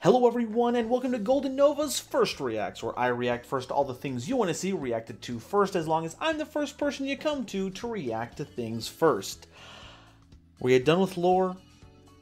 Hello everyone, and welcome to Golden Nova's First Reacts, where I react first to all the things you want to see reacted to first, as long as I'm the first person you come to react to things first. Were you done with lore?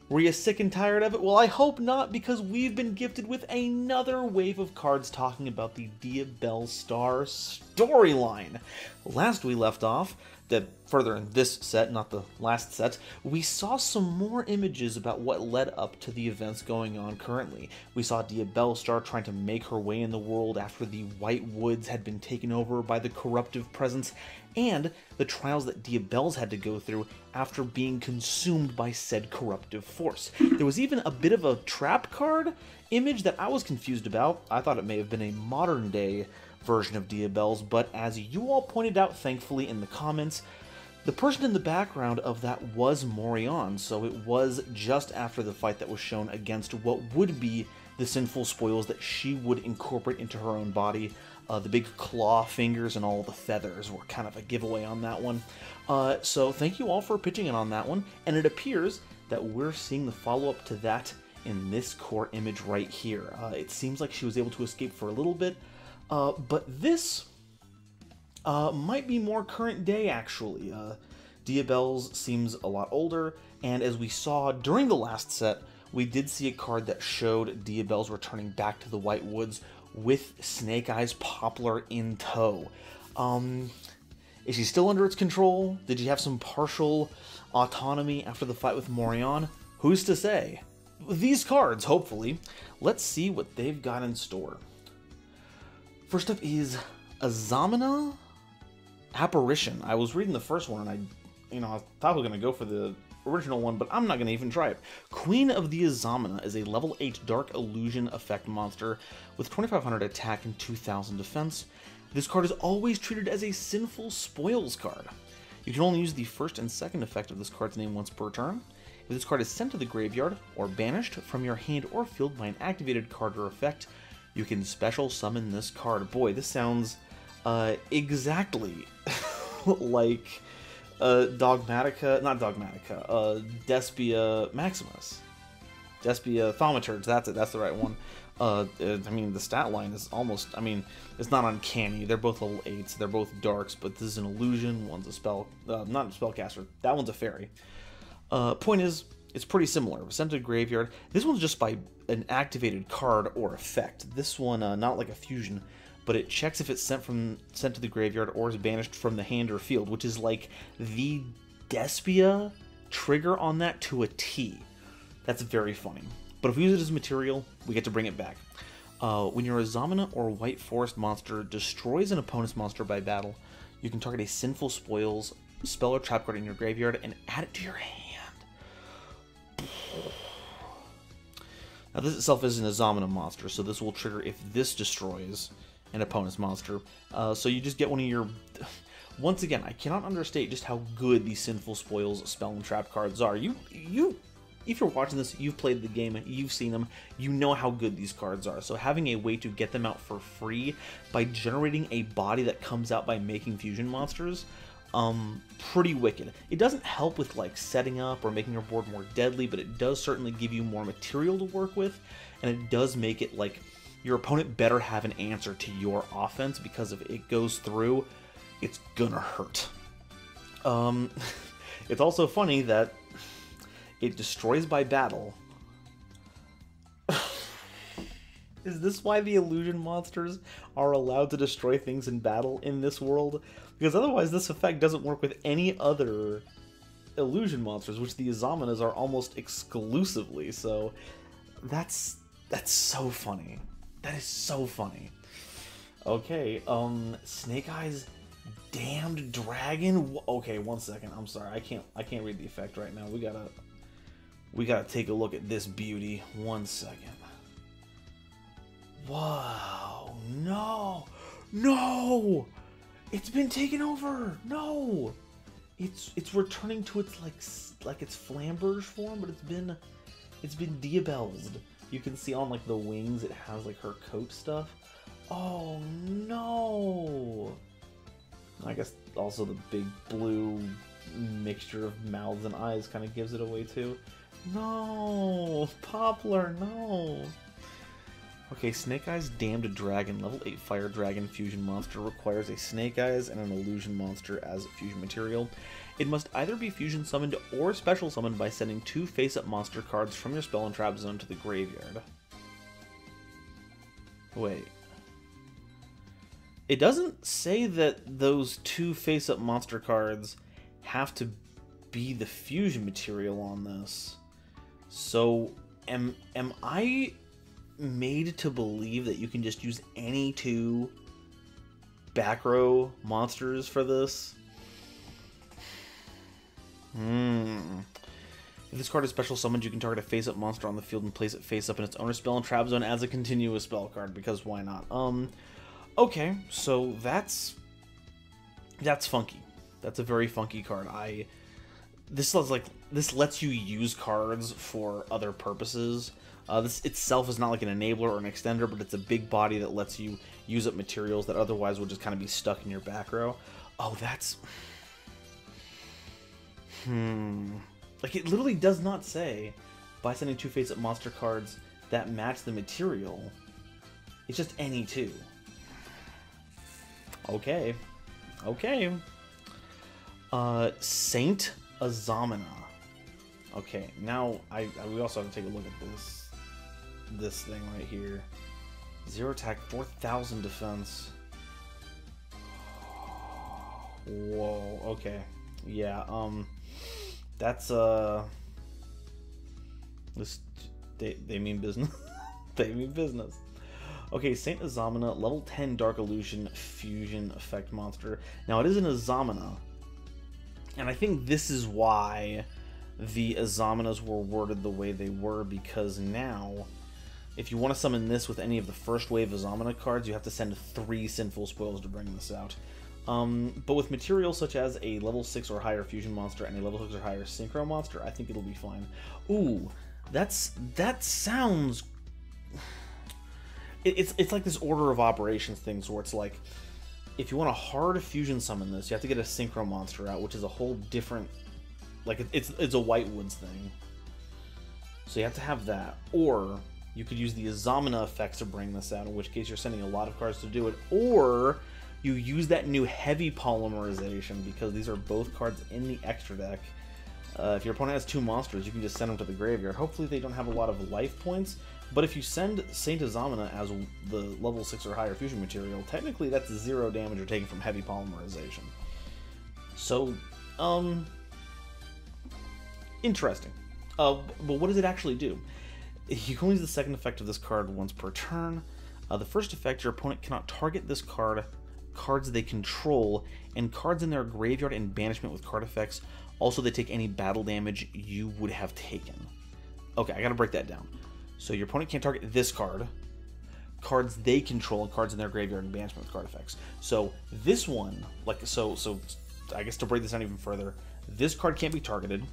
Were you sick and tired of it? Well, I hope not, because we've been gifted with another wave of cards talking about the Diabell Star storyline. Last we left off, that further in this set, not the last set, we saw some more images about what led up to the events going on currently. We saw Diabell Star trying to make her way in the world after the White Woods had been taken over by the corruptive presence, and the trials that Diabell's had to go through after being consumed by said corruptive force. There was even a bit of a trap card image that I was confused about. I thought it may have been a modern day version of Diabell's, but as you all pointed out thankfully in the comments, the person in the background of that was Morion, so it was just after the fight that was shown against what would be the Sinful spoils that she would incorporate into her own body. The big claw fingers and all the feathers were kind of a giveaway on that one. So thank you all for pitching in on that one, and it appears that we're seeing the follow-up to that in this core image right here. It seems like she was able to escape for a little bit, but this might be more current day, actually. Diabell's seems a lot older, and as we saw during the last set, we did see a card that showed Diabell's returning back to the White Woods with Snake Eyes Poplar in tow. Is she still under its control? Did she have some partial autonomy after the fight with Morion? Who's to say? These cards, hopefully. Let's see what they've got in store. First up is Amina Apparition. I was reading the first one and I thought I was going to go for the original one, but I'm not going to even try it. Queen of the Amina is a level 8 Dark Illusion effect monster with 2500 attack and 2000 defense. This card is always treated as a Sinful Spoils card. You can only use the first and second effect of this card's name once per turn. If this card is sent to the graveyard or banished from your hand or field by an activated card or effect, you can special summon this card. Boy, this sounds exactly like Despia Maximus. Despia Thaumaturge, that's it, that's the right one. I mean, the stat line is almost, I mean, it's not uncanny. They're both level 8s, they're both darks, but this is an illusion, one's a spell, not a spellcaster, that one's a fairy. Point is, it's pretty similar. Sent to the graveyard. This one's just by an activated card or effect. This one, not like a fusion, but it checks if it's sent to the graveyard or is banished from the hand or field, which is like the Despia trigger on that to a T. That's very funny. But if we use it as material, we get to bring it back. When your Amina or White Forest monster destroys an opponent's monster by battle, you can target a Sinful Spoils spell or trap card in your graveyard and add it to your hand. Now this itself is an Amina monster, so this will trigger if this destroys an opponent's monster. So you just get one of your... Once again, I cannot understate just how good these Sinful Spoils spell and trap cards are. If you're watching this, you've played the game, you've seen them, you know how good these cards are. So having a way to get them out for free by generating a body that comes out by making fusion monsters, pretty wicked. It doesn't help with like setting up or making your board more deadly, but it does certainly give you more material to work with, and it does make it like your opponent better have an answer to your offense, because if it goes through, it's gonna hurt. It's also funny that it destroys by battle. Is this why the illusion monsters are allowed to destroy things in battle in this world? Because otherwise this effect doesn't work with any other illusion monsters, which the Aminas are almost exclusively, so that's so funny. That is so funny. Okay, Snake Eyes Damned Dragon? Okay, one second, I'm sorry, I can't read the effect right now. We gotta take a look at this beauty. 1 second. Wow, no, no, it's been taken over. No, it's returning to its like its flamberge form, but it's been Diabelled. You can see on like the wings it has like her coat stuff. Oh no. I guess also the big blue mixture of mouths and eyes kind of gives it away too. No, Poplar, no. Okay, Snake Eyes Damned Dragon, level 8 Fire Dragon fusion monster, requires a Snake Eyes and an Illusion monster as fusion material. It must either be fusion summoned or special summoned by sending 2 face-up monster cards from your spell and trap zone to the graveyard. Wait. It doesn't say that those 2 face-up monster cards have to be the fusion material on this. So, am I made to believe that you can just use any 2 back row monsters for this? If this card is special summoned, you can target a face-up monster on the field and place it face-up in its owner's spell and trap zone as a continuous spell card, because why not? Okay, so that's funky. That's a very funky card. This lets you use cards for other purposes. This itself is not like an enabler or an extender, but it's a big body that lets you use up materials that otherwise would just kind of be stuck in your back row. Oh, that's... Like, it literally does not say, by sending 2 face-up monster cards that match the material. It's just any 2. Okay. Okay. Saint Azamina. Okay, now we also have to take a look at this thing right here. 0 attack, 4,000 defense. Whoa, okay. Yeah, that's they mean business. They mean business. Okay, Saint Azamina, level 10 Dark Illusion fusion effect monster. Now it is an Azamina, and I think this is why the Azaminas were worded the way they were, because now, if you want to summon this with any of the first wave Azamina cards, you have to send 3 Sinful Spoils to bring this out. But with materials such as a level 6 or higher fusion monster and a level 6 or higher synchro monster, I think it'll be fine. Ooh, that sounds... It's like this order of operations things where it's like, if you want a hard fusion summon this, you have to get a synchro monster out, which is a whole different... Like, it's a Whitewoods thing. So you have to have that. Or you could use the Azamina effects to bring this out, in which case you're sending a lot of cards to do it. Or you use that new heavy polymerization, because these are both cards in the extra deck. If your opponent has 2 monsters, you can just send them to the graveyard. Hopefully they don't have a lot of life points, but if you send Saint Azamina as the level 6 or higher fusion material, technically that's 0 damage you're taking from heavy polymerization. So, interesting. But what does it actually do? You can only use the second effect of this card once per turn. The first effect, your opponent cannot target this card, cards they control, and cards in their graveyard and banishment with card effects. Also, they take any battle damage you would have taken. Okay, I gotta break that down. So your opponent can't target this card, cards they control, and cards in their graveyard and banishment with card effects. So this one, like, so I guess to break this down even further, this card can't be targeted,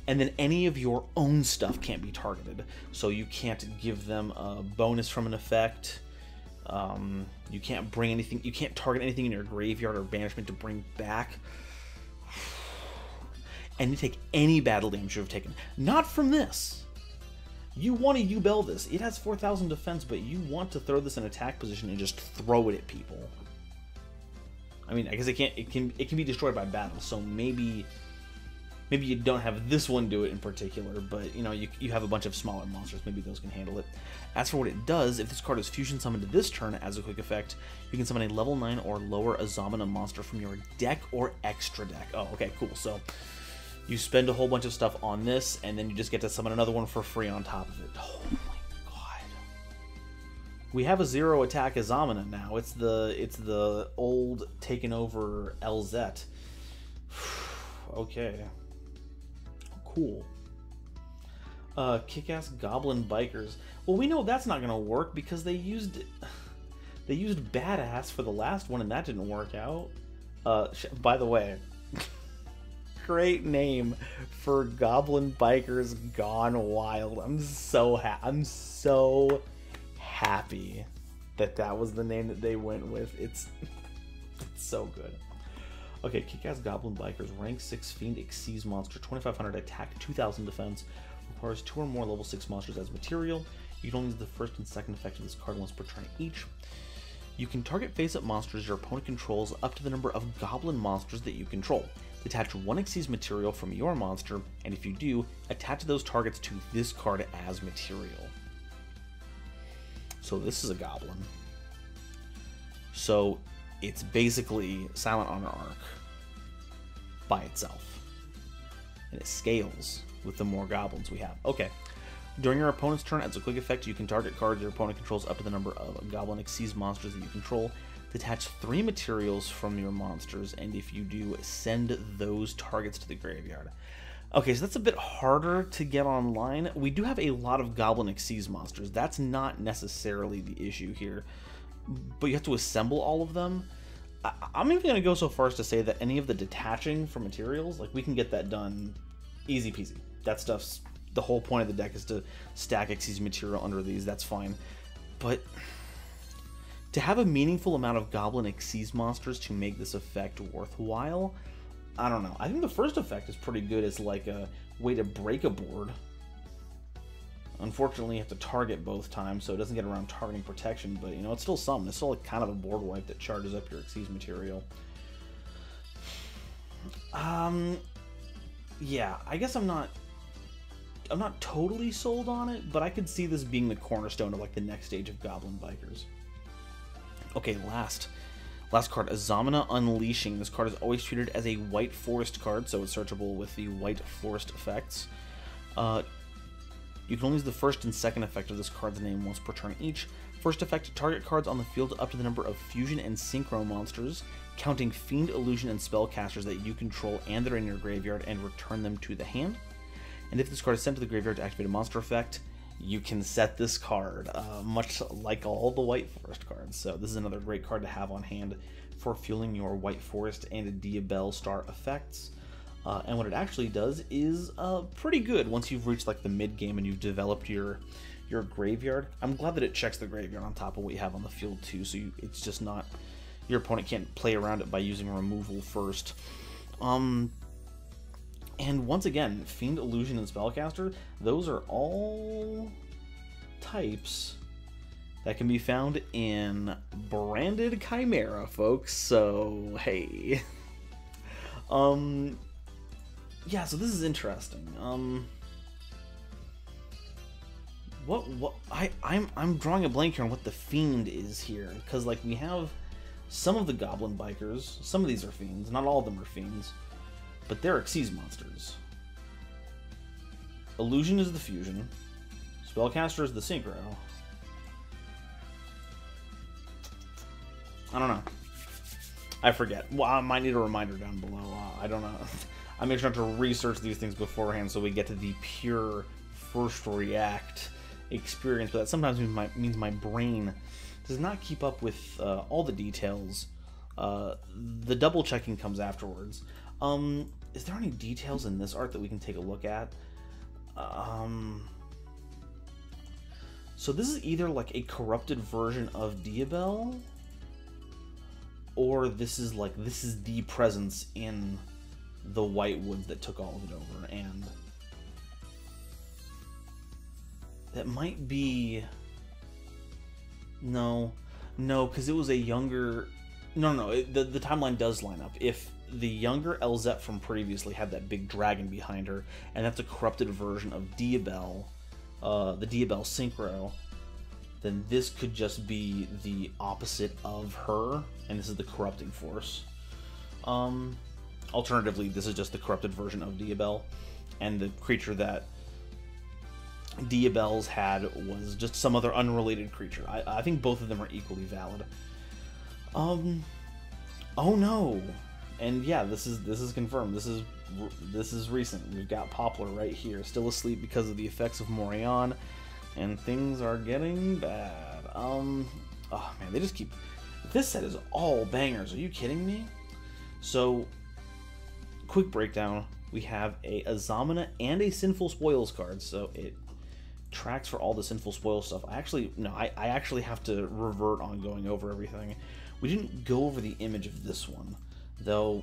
and then any of your own stuff can't be targeted. So you can't give them a bonus from an effect. You can't bring anything, you can't target anything in your graveyard or banishment to bring back. And you take any battle damage you've taken. Not from this. You want to U-Bell this. It has 4,000 defense, but you want to throw this in attack position and just throw it at people. I mean, I guess it can be destroyed by battle, so maybe you don't have this one do it in particular, but you know, you have a bunch of smaller monsters, maybe those can handle it. As for what it does, if this card is fusion summoned this turn as a quick effect, you can summon a level 9 or lower Azamina monster from your deck or extra deck. Oh, okay, cool. So you spend a whole bunch of stuff on this, and then you just get to summon another one for free on top of it. Oh my god. We have a 0 attack Azamina now. It's the old taken over LZ. Okay. Cool. Kick-ass Goblin Bikers. Well, we know that's not gonna work because they used Badass for the last one, and that didn't work out. By the way, great name for Goblin Bikers Gone Wild. I'm so happy that was the name that they went with. It's so good. Okay, Kick-Ass Goblin Bikers, rank 6 Fiend Exceeds monster, 2,500 attack, 2,000 defense, requires 2 or more level 6 monsters as material. You can only use the first and second effect of this card once per turn each. You can target face-up monsters your opponent controls up to the number of goblin monsters that you control. Detach one Xyz material from your monster, and if you do, attach those targets to this card as material. So this is a goblin. So it's basically Silent Honor Arc by itself. And it scales with the more goblins we have. Okay. During your opponent's turn, as a quick effect, you can target cards your opponent controls up to the number of goblin Xyz monsters that you control. Detach 3 materials from your monsters, and if you do, send those targets to the graveyard. Okay, so that's a bit harder to get online. We do have a lot of goblin Xyz monsters. That's not necessarily the issue here, but you have to assemble all of them. I'm even going to go so far as to say that any of the detaching from materials, like, we can get that done easy peasy. That stuff's... The whole point of the deck is to stack Xyz material under these, that's fine. But to have a meaningful amount of goblin Xyz monsters to make this effect worthwhile, I don't know. I think the first effect is pretty good as like a way to break a board. Unfortunately, you have to target both times, so it doesn't get around targeting protection, but, you know, it's still something. It's still like kind of a board wipe that charges up your Xyz material. Yeah, I guess I'm not totally sold on it, but I could see this being the cornerstone of like the next stage of Goblin Bikers. Okay, last card, Amina Unleashing. This card is always treated as a white forest card, so it's searchable with the white forest effects. You can only use the first and second effect of this card's name once per turn each. First effect, target cards on the field up to the number of fusion and synchro monsters, counting fiend, illusion, and spellcasters that you control and that are in your graveyard, and return them to the hand. And if this card is sent to the graveyard to activate a monster effect, you can set this card, much like all the White Forest cards. So this is another great card to have on hand for fueling your White Forest and Diabell Star effects. And what it actually does is pretty good once you've reached like the mid-game and you've developed your graveyard. I'm glad that it checks the graveyard on top of what you have on the field too, so it's just not... Your opponent can't play around it by using removal first. And once again, Fiend, Illusion, and Spellcaster, those are all types that can be found in Branded Chimera, folks, so hey. Yeah, so this is interesting. I'm drawing a blank here on what the Fiend is here, because like we have some of the Goblin Bikers, some of these are Fiends, not all of them are Fiends. But they're Xyz monsters. Illusion is the fusion. Spellcaster is the synchro. I don't know. I forget. Well, I might need a reminder down below. I don't know. I make sure to research these things beforehand so we get to the pure first react experience. But that sometimes means my brain does not keep up with all the details. The double checking comes afterwards. Is there any details in this art that we can take a look at? So this is either like a corrupted version of Diabell, or this is the presence in the White Woods that took all of it over, and that might be... No, because it was a younger... No, the timeline does line up. If the younger Elzette from previously had that big dragon behind her, and that's a corrupted version of Diabell, the Diabell Synchro, then this could just be the opposite of her, and this is the corrupting force. Alternatively, this is just the corrupted version of Diabell, and the creature that Diabell's had was just some other unrelated creature. I think both of them are equally valid. Oh no! And yeah, this is confirmed. This is recent. We've got Poplar right here, still asleep because of the effects of Morion, and things are getting bad. Oh man, they just keep... This set is all bangers. Are you kidding me? So, quick breakdown. We have a Amina and a Sinful Spoils card, so it tracks for all the Sinful Spoils stuff. I actually have to revert on going over everything. We didn't go over the image of this one, though.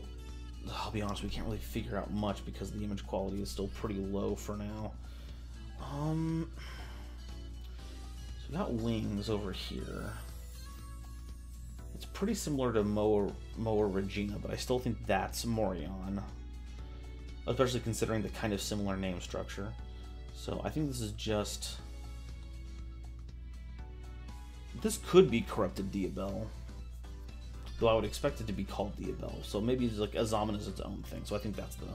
I'll be honest, we can't really figure out much because the image quality is still pretty low for now. we got wings over here. It's pretty similar to Moa Regina, but I still think that's Morion. Especially considering the kind of similar name structure. So I think this is just... This could be Corrupted Diabell. Though I would expect it to be called Diabell. So maybe it's like Azamina is its own thing. So I think that's the...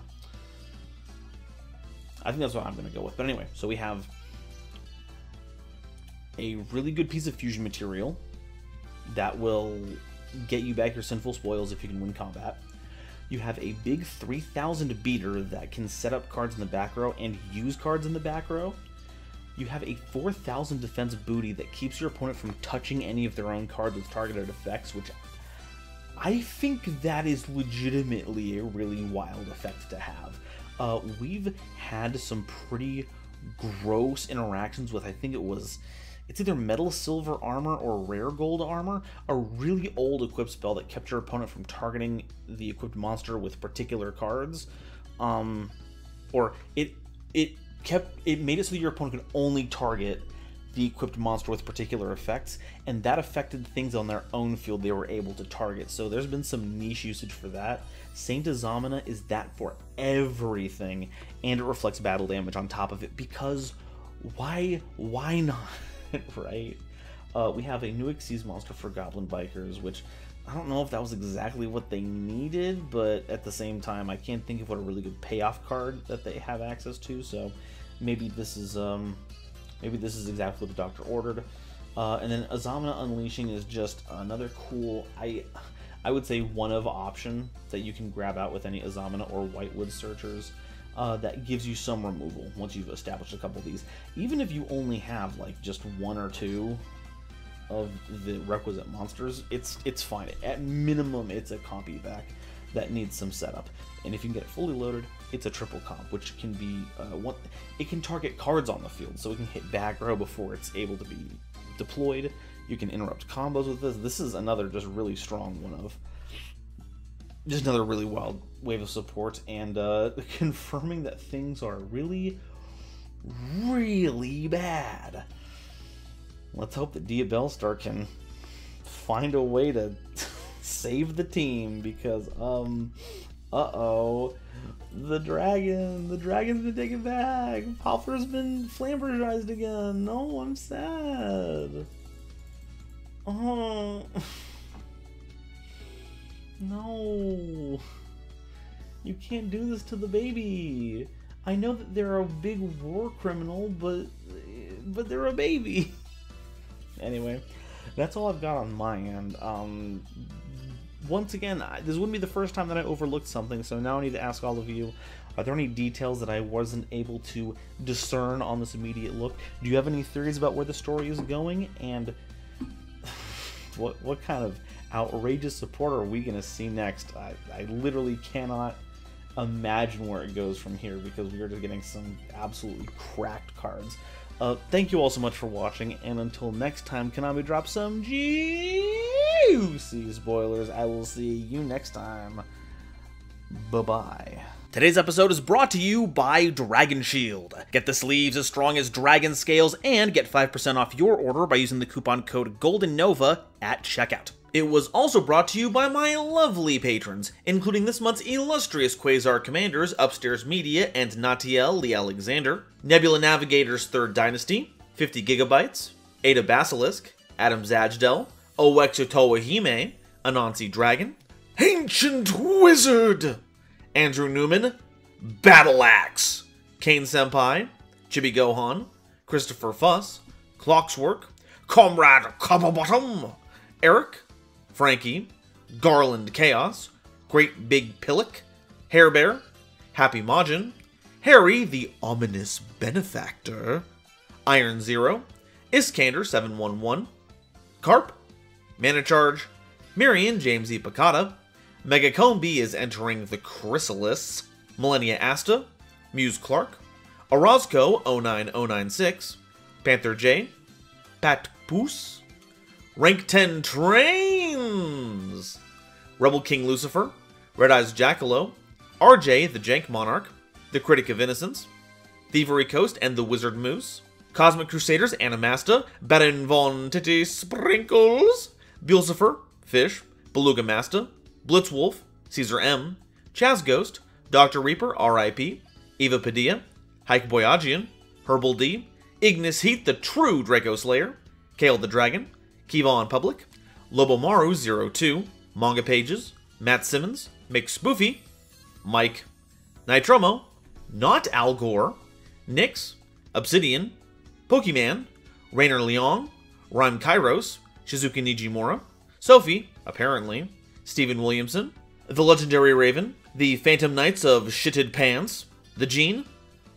I think that's what I'm going to go with. But anyway, so we have a really good piece of fusion material that will get you back your Sinful Spoils if you can win combat. You have a big 3000 beater that can set up cards in the back row and use cards in the back row. You have a 4000 defense booty that keeps your opponent from touching any of their own cards with targeted effects, which I think that is legitimately a really wild effect to have. We've had some pretty gross interactions with, I think it's either metal silver armor or rare gold armor, a really old equip spell that kept your opponent from targeting the equipped monster with particular cards, or it made it so that your opponent could only target the equipped monster with particular effects, and that affected things on their own field they were able to target. So there's been some niche usage for that. Saint Azamina is that for everything, and it reflects battle damage on top of it, because why not? Right? We have a new Xyz monster for Goblin Bikers, which I don't know if that was exactly what they needed, but at the same time, I can't think of what a really good payoff card that they have access to, so maybe this is exactly what the doctor ordered. And then Azamina Unleashing is just another cool, I would say one of option that you can grab out with any Azamina or Whitewood Searchers. That gives you some removal once you've established a couple of these. Even if you only have like just one or two of the requisite monsters, it's fine. At minimum, it's a comp evac that needs some setup. And if you can get it fully loaded, it's a triple comp, which can be it can target cards on the field, so it can hit back row before it's able to be deployed. You can interrupt combos with this. This is another just really strong one of. Just another really wild wave of support, and confirming that things are really, really bad. Let's hope that Diabellstar can find a way to save the team, because, uh-oh, the dragon's been taken back. Poplar's been flamberized again. No, I'm sad. Oh... No, you can't do this to the baby. I know that they're a big war criminal, but they're a baby. Anyway, that's all I've got on my end. Once again, this wouldn't be the first time that I overlooked something, so now I need to ask all of you, are there any details that I wasn't able to discern on this immediate look? Do you have any theories about where the story is going? And what kind of outrageous support are we going to see next? I literally cannot imagine where it goes from here, because we are just getting some absolutely cracked cards. Thank you all so much for watching, and until next time, Konami drops some juicy spoilers. I will see you next time. Bye-bye. Today's episode is brought to you by Dragon Shield. Get the sleeves as strong as dragon scales and get 5% off your order by using the coupon code GoldenNova at checkout. It was also brought to you by my lovely patrons, including this month's illustrious Quasar Commanders, Upstairs Media and Natiel Lee Alexander, Nebula Navigator's 3rd Dynasty, 50 Gigabytes, Ada Basilisk, Adam Zajdel, Owexotoa Hime, Anansi Dragon, Ancient Wizard, Andrew Newman, Battle Axe, Kane Senpai, Chibi Gohan, Christopher Fuss, Clockswork, Comrade Copperbottom, Eric, Frankie, Garland Chaos, Great Big Pillock, Hair Bear, Happy Majin, Harry the Ominous Benefactor, Iron Zero, Iskander 711, Carp, Mana Charge, Marion James E. Picata, Mega Combi is entering the Chrysalis, Millennia Asta, Muse Clark, Orozco 09096, Panther J, Pat Poos, Rank 10 Trains, Rebel King Lucifer, Red Eyes Jackalow, RJ the Jank Monarch, the Critic of Innocence, Thievery Coast and the Wizard Moose, Cosmic Crusaders Animasta, Baron von Titty Sprinkles, Builsifer, Fish, Beluga Masta, Blitzwolf, Caesar M, Chaz Ghost, Dr. Reaper, R.I.P., Eva Padilla, Hikeboyagian, Herbal D, Ignis Heat, the true Draco Slayer, Kale the Dragon, Kevon Public, Lobomaru 02, Manga Pages, Matt Simmons, Mick Spoofy, Mike, Nitromo, Not Al Gore, Nyx, Obsidian, Pokemon, Rainer Leong, Rhyme Kairos, Shizuka Nijimura, Sophie, apparently, Stephen Williamson, The Legendary Raven, The Phantom Knights of Shitted Pants, The Gene,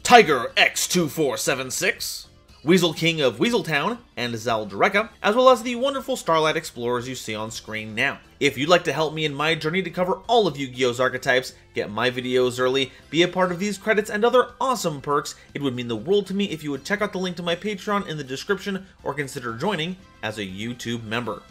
Tiger X2476, Weasel King of Weaseltown, and Zaldreka, as well as the wonderful Starlight Explorers you see on screen now. If you'd like to help me in my journey to cover all of Yu-Gi-Oh's archetypes, get my videos early, be a part of these credits and other awesome perks, it would mean the world to me if you would check out the link to my Patreon in the description or consider joining as a YouTube member.